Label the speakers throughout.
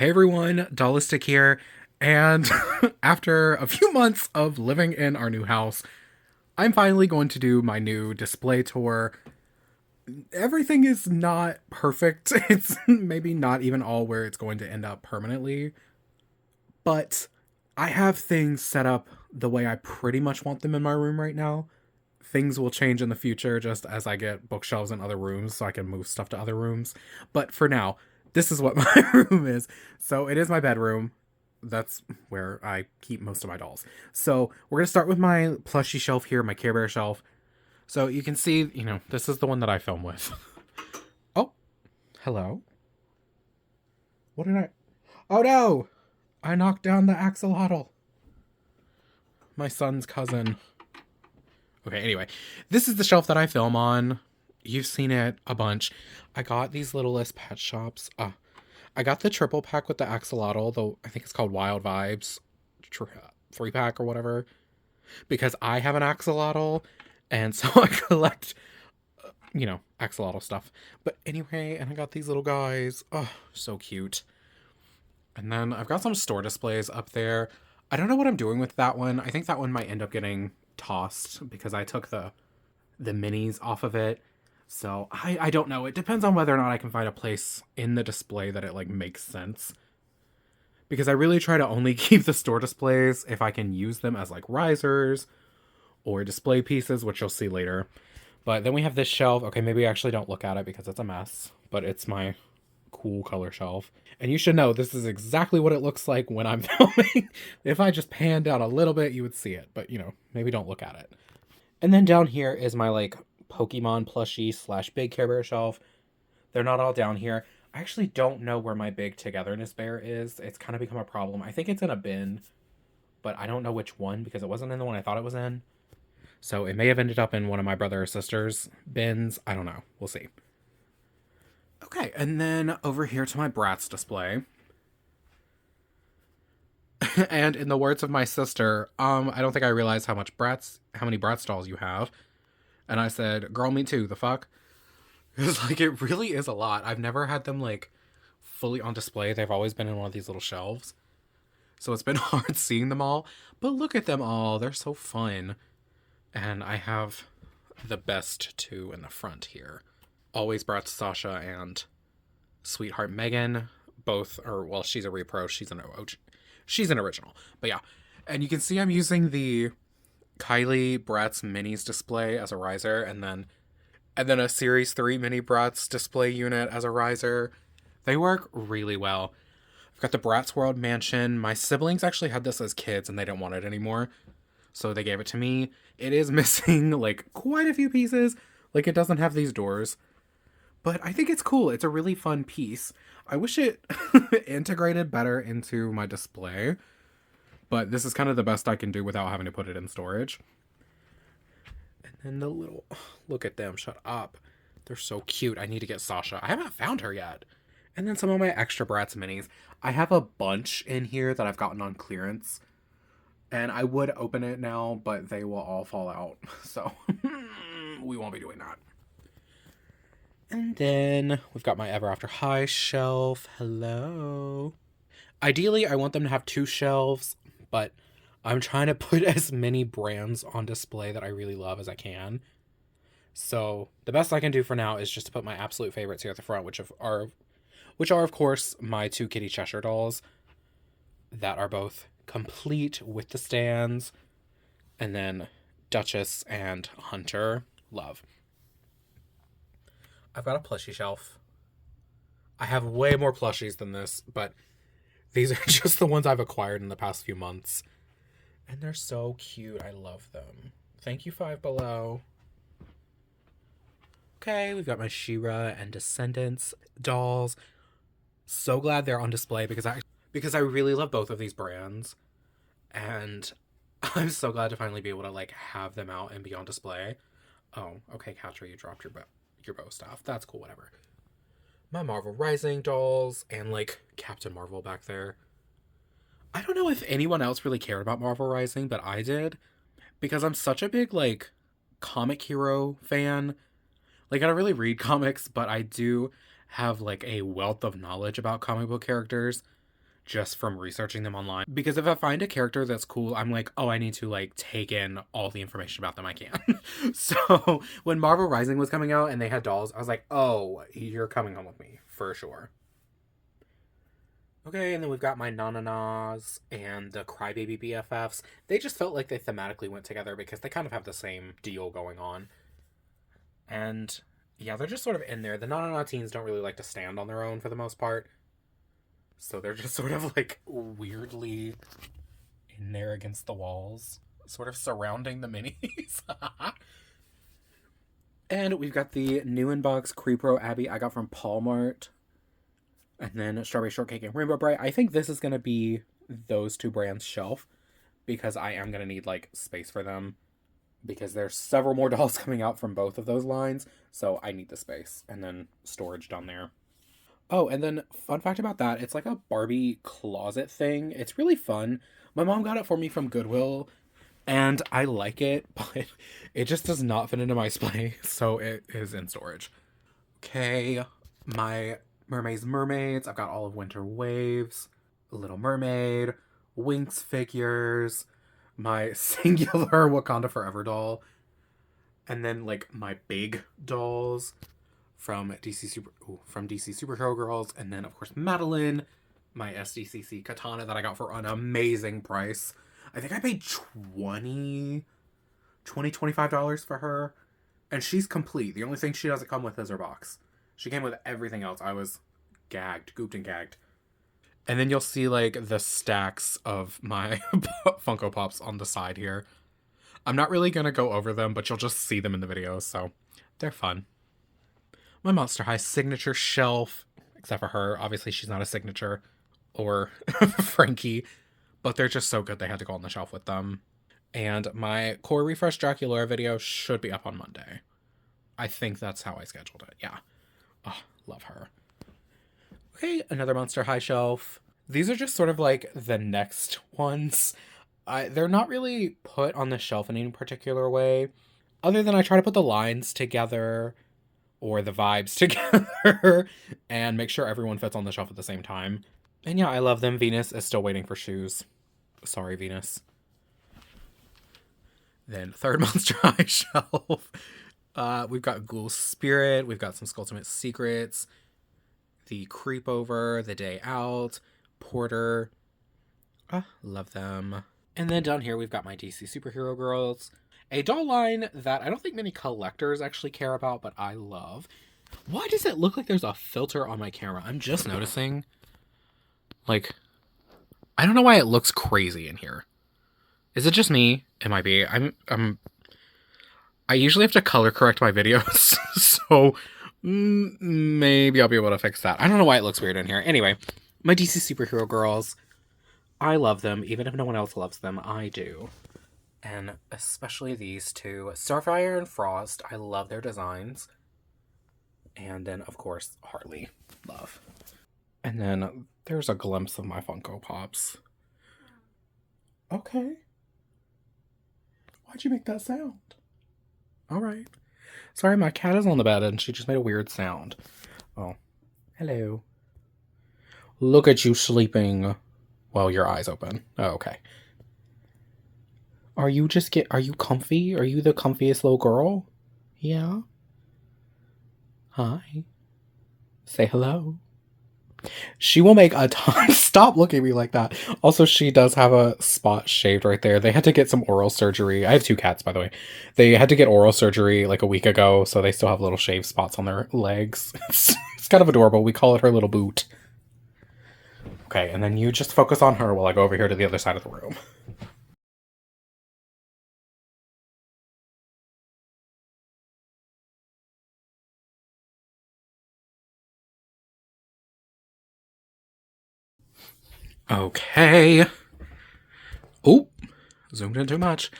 Speaker 1: Hey everyone, Dollistic here, and after a few months of living in our new house, I'm finally going to do my new display tour. Everything is not perfect. It's maybe not even all where it's going to end up permanently, but I have things set up the way I pretty much want them in my room right now. Things will change in the future just as I get bookshelves in other rooms so I can move stuff to other rooms. But for now, this is what my room is. So it is my bedroom. That's where I keep most of my dolls. So we're going to start with my plushie shelf here, my Care Bear shelf. So you can see, this is the one that I film with. Oh, hello. What did I... Oh no! I knocked down the axolotl. My son's cousin. Okay, anyway, this is the shelf that I film on. You've seen it a bunch. I got these Littlest Pet Shops. I got the triple pack with the axolotl, though I think it's called Wild Vibes 3-pack or whatever, because I have an axolotl, and so I collect, axolotl stuff. But anyway, and I got these little guys. Oh, so cute. And then I've got some store displays up there. I don't know what I'm doing with that one. I think that one might end up getting tossed because I took the minis off of it. So I don't know. It depends on whether or not I can find a place in the display that it makes sense. Because I really try to only keep the store displays if I can use them as risers or display pieces, which you'll see later. But then we have this shelf. Okay, maybe I actually don't look at it because it's a mess, but it's my cool color shelf. And you should know this is exactly what it looks like when I'm filming. If I just pan down a little bit, you would see it, but maybe don't look at it. And then down here is my Pokemon plushie / big Care Bear shelf. They're not all down here. I actually don't know where my big Togetherness bear is. It's kind of become a problem. I think it's in a bin, but I don't know which one because it wasn't in the one I thought it was in. So it may have ended up in one of my brother or sister's bins. I don't know. We'll see. Okay, and then over here to my Bratz display. And in the words of my sister, I don't think I realized how many Bratz dolls you have. And I said, girl, me too, the fuck? It's it really is a lot. I've never had them fully on display. They've always been in one of these little shelves. So it's been hard seeing them all. But look at them all. They're so fun. And I have the best two in the front here. Always Bratz Sasha and Sweetheart Megan. Both are, well, she's a repro. She's an original. But yeah. And you can see I'm using the Kylie Bratz Minis display as a riser, and then a Series 3 Mini Bratz display unit as a riser. They work really well. I've got the Bratz World Mansion. My siblings actually had this as kids, and they didn't want it anymore, so they gave it to me. It is missing, quite a few pieces. It doesn't have these doors. But I think it's cool. It's a really fun piece. I wish it integrated better into my display. But this is kind of the best I can do without having to put it in storage. And then the little... Look at them. Shut up. They're so cute. I need to get Sasha. I haven't found her yet. And then some of my extra Bratz minis. I have a bunch in here that I've gotten on clearance. And I would open it now, but they will all fall out. So we won't be doing that. And then we've got my Ever After High shelf. Hello. Ideally, I want them to have 2 shelves, but I'm trying to put as many brands on display that I really love as I can. So the best I can do for now is just to put my absolute favorites here at the front, which are of course my 2 Kitty Cheshire dolls that are both complete with the stands, and then Duchess and Hunter. Love. I've got a plushie shelf. I have way more plushies than this, but these are just the ones I've acquired in the past few months. And they're so cute. I love them. Thank you, Five Below. Okay, we've got my She-Ra and Descendants dolls. So glad they're on display because I really love both of these brands. And I'm so glad to finally be able to have them out and be on display. Oh, okay, Katra, you dropped your bow staff. That's cool, whatever. My Marvel Rising dolls and Captain Marvel back there. I don't know if anyone else really cared about Marvel Rising, but I did, because I'm such a big comic hero fan. I don't really read comics, but I do have a wealth of knowledge about comic book characters. just from researching them online. Because if I find a character that's cool, I'm like, oh, I need to like take in all the information about them I can. So when Marvel Rising was coming out and they had dolls, I was like, oh, you're coming home with me for sure. Okay, and then we've got my Nananas and the Crybaby BFFs. They just felt like they thematically went together because they kind of have the same deal going on. And yeah, they're just sort of in there. The Nanana teens don't really like to stand on their own for the most part. So they're just sort of like weirdly in there against the walls, sort of surrounding the minis. And we've got the new inbox Creepro Abby I got from Palmart. And then Strawberry Shortcake and Rainbow Bright. I think this is going to be those two brands' shelf because I am going to need like space for them because there's several more dolls coming out from both of those lines. So I need the space and then storage down there. Oh, and then fun fact about that, it's like a Barbie closet thing. It's really fun. My mom got it for me from Goodwill and I like it, but it just does not fit into my space, so it is in storage. Okay, my mermaids. I've got all of Winter Waves, Little Mermaid, Winx figures, my singular Wakanda Forever doll, and then like my big dolls from DC Superhero Girls, and then of course Madeline, my SDCC katana that I got for an amazing price. I think I paid $25 for her, and she's complete. The only thing she doesn't come with is her box. She came with everything else. I was gooped and gagged. And then you'll see like the stacks of my Funko Pops on the side here. I'm not really gonna go over them, but you'll just see them in the videos, so they're fun. My Monster High signature shelf, except for her. Obviously, she's not a signature, or Frankie, but they're just so good they had to go on the shelf with them. And my Core Refresh Dracula video should be up on Monday. I think that's how I scheduled it. Yeah. Oh, love her. Okay, another Monster High shelf. These are just sort of like the next ones. They're not really put on the shelf in any particular way, other than I try to put the lines together or the vibes together and make sure everyone fits on the shelf at the same time. And yeah, I love them. Venus is still waiting for shoes. Sorry, Venus. Then third Monster High shelf. We've got Ghoul Spirit. We've got some Skulltimate Secrets. The Creepover, The Day Out, Porter. Love them. And then down here we've got my DC Superhero Girls. A doll line that I don't think many collectors actually care about, but I love. Why does it look like there's a filter on my camera? I'm just noticing. Like, I don't know why it looks crazy in here. Is it just me? It might be. I usually have to color correct my videos, so maybe I'll be able to fix that. I don't know why it looks weird in here. Anyway, my DC Superhero Girls. I love them. Even if no one else loves them, I do. And especially these two. Starfire and Frost. I love their designs. And then, of course, Harley. Love. And then there's a glimpse of my Funko Pops. Okay. Why'd you make that sound? Alright. Sorry, my cat is on the bed and she just made a weird sound. Oh. Hello. Look at you sleeping while your eyes open. Oh, okay. Are you comfy? Are you the comfiest little girl? Yeah? Hi. Say hello. She will make a ton. Stop looking at me like that. Also, she does have a spot shaved right there. They had to get some oral surgery. I have 2 cats, by the way. They had to get oral surgery like a week ago, so they still have little shaved spots on their legs. It's kind of adorable. We call it her little boot. Okay, and then you just focus on her while I go over here to the other side of the room. Okay. Oh, zoomed in too much.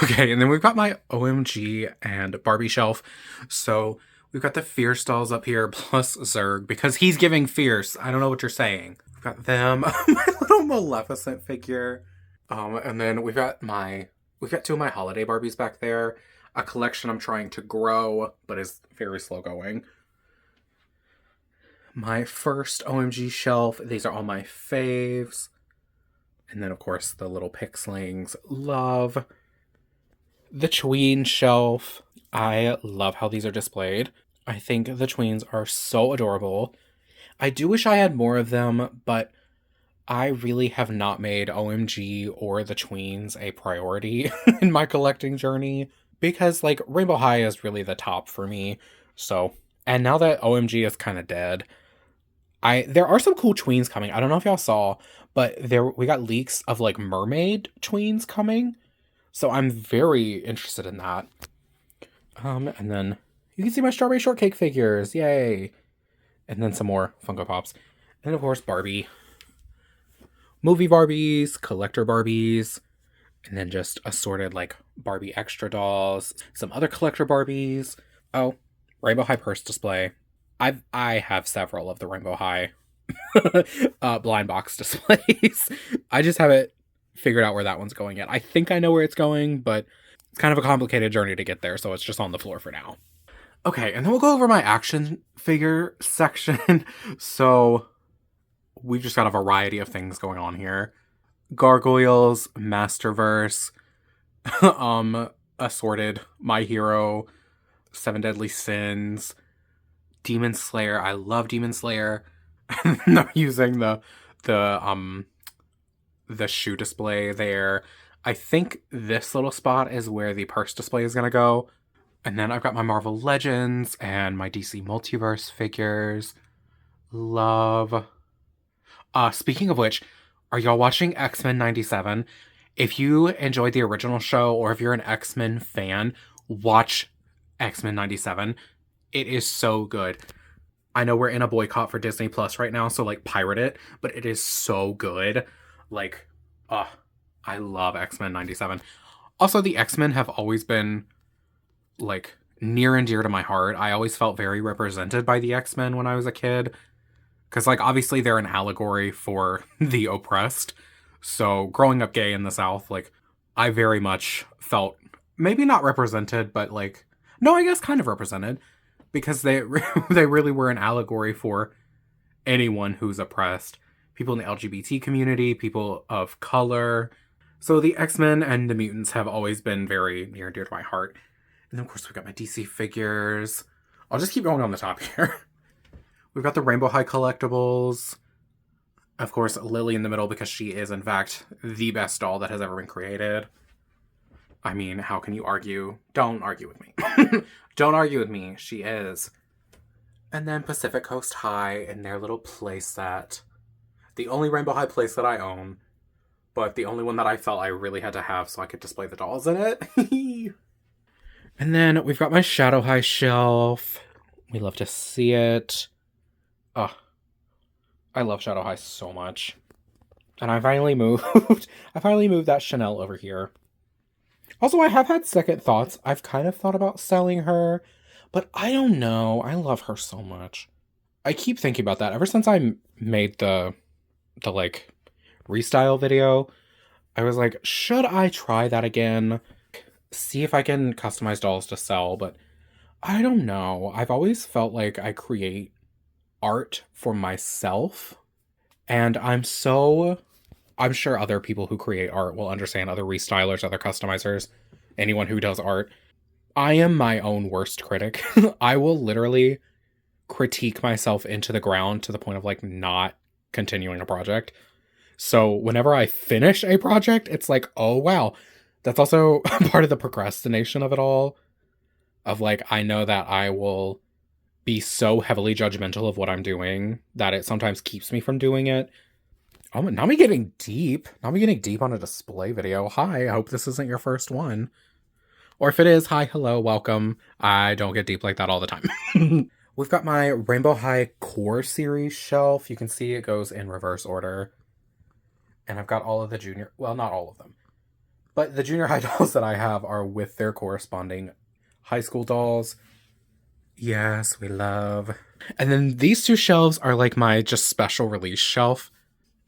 Speaker 1: Okay, and then we've got my OMG and Barbie shelf. So we've got the Fierce dolls up here plus Zurg because he's giving Fierce. I don't know what you're saying. We've got them. My little Maleficent figure. And then we've got 2 of my holiday Barbies back there. A collection I'm trying to grow, but is very slow going. my first OMG shelf. These are all my faves. And then, of course, the little pixelings. Love. The tween shelf. I love how these are displayed. I think the tweens are so adorable. I do wish I had more of them, but I really have not made OMG or the tweens a priority in my collecting journey because, like, Rainbow High is really the top for me. So, and now that OMG is kind of dead, there are some cool tweens coming. I don't know if y'all saw, but we got leaks of like mermaid tweens coming. So I'm very interested in that. And then you can see my strawberry shortcake figures. Yay. And then some more Funko Pops. And of course, Barbie. Movie Barbies, collector Barbies, and then just assorted like Barbie extra dolls, some other collector Barbies. Oh, Rainbow High purse display. I have several of the Rainbow High blind box displays. I just haven't figured out where that one's going yet. I think I know where it's going, but it's kind of a complicated journey to get there, so it's just on the floor for now. Okay, and then we'll go over my action figure section. So we've just got a variety of things going on here. Gargoyles, Masterverse, assorted My Hero, Seven Deadly Sins, Demon Slayer. I love Demon Slayer. I'm using the shoe display there. I think this little spot is where the purse display is gonna go. And then I've got my Marvel Legends and my DC Multiverse figures. Love. Speaking of which, are y'all watching X-Men 97? If you enjoyed the original show or if you're an X-Men fan, watch X-Men 97. It is so good. I know we're in a boycott for Disney Plus right now, so like pirate it, but it is so good. Like, I love X-Men 97. Also, the X-Men have always been like near and dear to my heart. I always felt very represented by the X-Men when I was a kid. Because, like, obviously they're an allegory for the oppressed. So, growing up gay in the South, like, I very much felt maybe not represented, but, like, no, I guess kind of represented. Because they really were an allegory for anyone who's oppressed. People in the LGBT community, people of color. So, the X-Men and the mutants have always been very near and dear to my heart. And then, of course, we've got my DC figures. I'll just keep going on the top here. We've got the Rainbow High collectibles. Of course, Lily in the middle because she is, in fact, the best doll that has ever been created. I mean, how can you argue? Don't argue with me. Don't argue with me. She is. And then Pacific Coast High in their little playset. The only Rainbow High playset I own, but the only one that I felt I really had to have so I could display the dolls in it. And then we've got my Shadow High shelf. We love to see it. Oh, I love Shadow High so much. And I finally moved that Chanel over here. Also, I have had second thoughts. I've kind of thought about selling her, but I don't know. I love her so much. I keep thinking about that. Ever since I made the like restyle video, I was like, should I try that again? See if I can customize dolls to sell, but I don't know. I've always felt like I create art for myself, and I'm sure other people who create art will understand, other restylers, other customizers, anyone who does art. I am my own worst critic. I will literally critique myself into the ground to the point of like not continuing a project. So whenever I finish a project, it's like, oh wow. That's also part of the procrastination of it all. Of like, I know that I will be so heavily judgmental of what I'm doing that it sometimes keeps me from doing it. Oh, now I'm getting deep. Now I'm getting deep on a display video. Hi, I hope this isn't your first one. Or if it is, hi, hello, welcome. I don't get deep like that all the time. We've got my Rainbow High Core Series shelf. You can see it goes in reverse order. And I've got all of the junior, well, not all of them. But the junior high dolls that I have are with their corresponding high school dolls. Yes, we love. And then these two shelves are like my just special release shelf.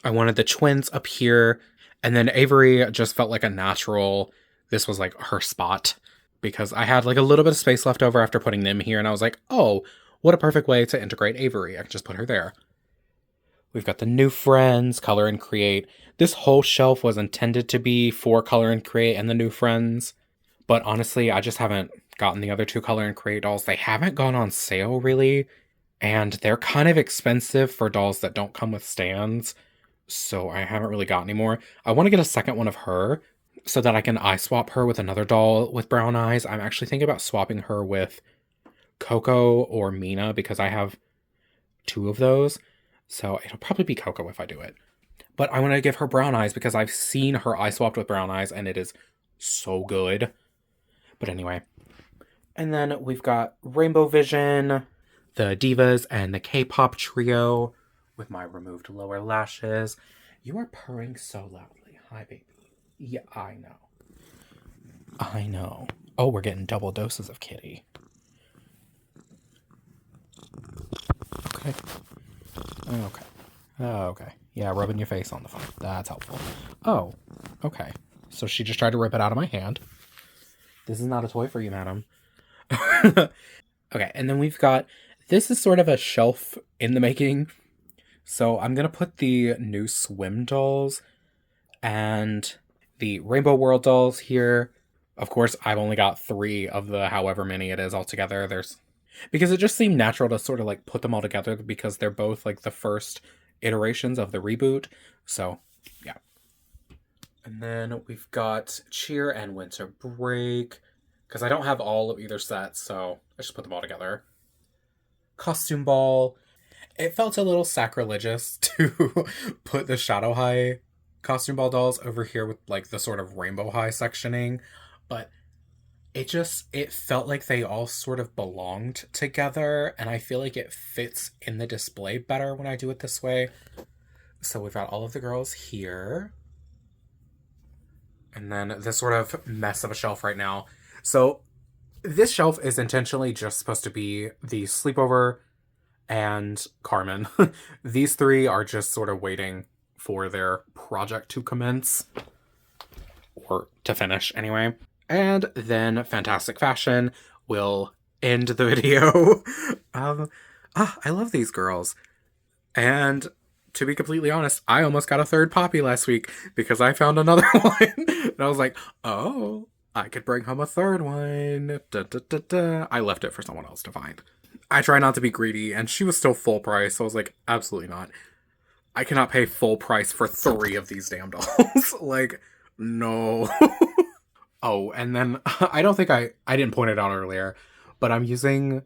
Speaker 1: I wanted the twins up here. And then Avery just felt like a natural. This was like her spot. Because I had like a little bit of space left over after putting them here. And I was like, oh, What a perfect way to integrate Avery. I can just put her there. We've got the new friends, color and create. This whole shelf was intended to be for color and create and the new friends. But honestly, I just haven't gotten the other two color and create dolls. They haven't gone on sale really. And they're kind of expensive for dolls that don't come with stands. So I haven't really got any more. I want to get a second one of her so that I can eye swap her with another doll with brown eyes. I'm actually thinking about swapping her with Coco or Mina because I have two of those. So it'll probably be Coco if I do it. But I want to give her brown eyes because I've seen her eye swapped with brown eyes and it is so good. But anyway. And then we've got Rainbow Vision, the Divas, and the K-pop trio with my removed lower lashes. You are purring so loudly. Hi, baby. Yeah, I know. I know. Oh, we're getting double doses of Kitty. Okay. Okay. Okay. Yeah, rubbing your face on the phone. That's helpful. Oh, okay. So she just tried to rip it out of my hand. This is not a toy for you, madam. Okay, and then we've got... This is sort of a shelf in the making. So I'm going to put the new swim dolls and the Rainbow World dolls here. Of course, I've only got 3 of the however many it is altogether. Because it just seemed natural to sort of like put them all together because they're both like the first iterations of the reboot. So, yeah. And then we've got Cheer and Winter Break. Because I don't have all of either set, so I just put them all together. Costume Ball. It felt a little sacrilegious to put the Shadow High Costume Ball dolls over here with like the sort of Rainbow High sectioning. But it felt like they all sort of belonged together. And I feel like it fits in the display better when I do it this way. So we've got all of the girls here. And then this sort of mess of a shelf right now. So this shelf is intentionally just supposed to be the sleepover and Carmen. These 3 are just sort of waiting for their project to commence. Or to finish, anyway. And then Fantastic Fashion will end the video. I love these girls. And to be completely honest, I almost got a 3rd Poppy last week because I found another one. And I was like, oh, I could bring home a 3rd one. Da, da, da, da. I left it for someone else to find. I try not to be greedy, and she was still full price, so I was like, absolutely not. I cannot pay full price for 3 of these damn dolls. Like, no. Oh, and then I don't think I didn't point it out earlier, but I'm using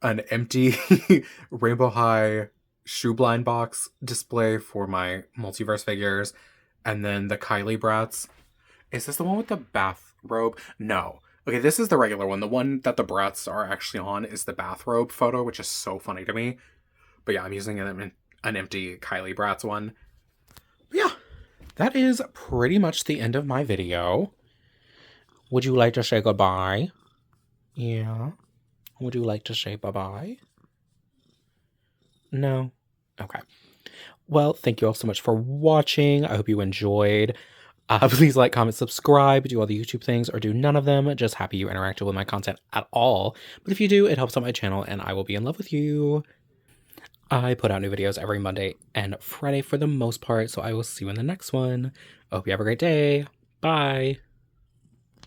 Speaker 1: an empty Rainbow High shoe blind box display for my multiverse figures, and then the Kylie Bratz. Is this the one with the bathrobe? No. Okay, this is the regular one. The one that the Bratz are actually on is the bathrobe photo, which is so funny to me. But yeah, I'm using an empty Kylie Bratz one. But yeah, that is pretty much the end of my video. Would you like to say goodbye? Yeah. Would you like to say bye-bye? No? Okay. Well, thank you all so much for watching. I hope you enjoyed. Please like, comment, subscribe, do all the YouTube things, or do none of them. Just happy you interacted with my content at all. But if you do, it helps out my channel, and I will be in love with you. I put out new videos every Monday and Friday for the most part, so I will see you in the next one. I hope you have a great day. Bye.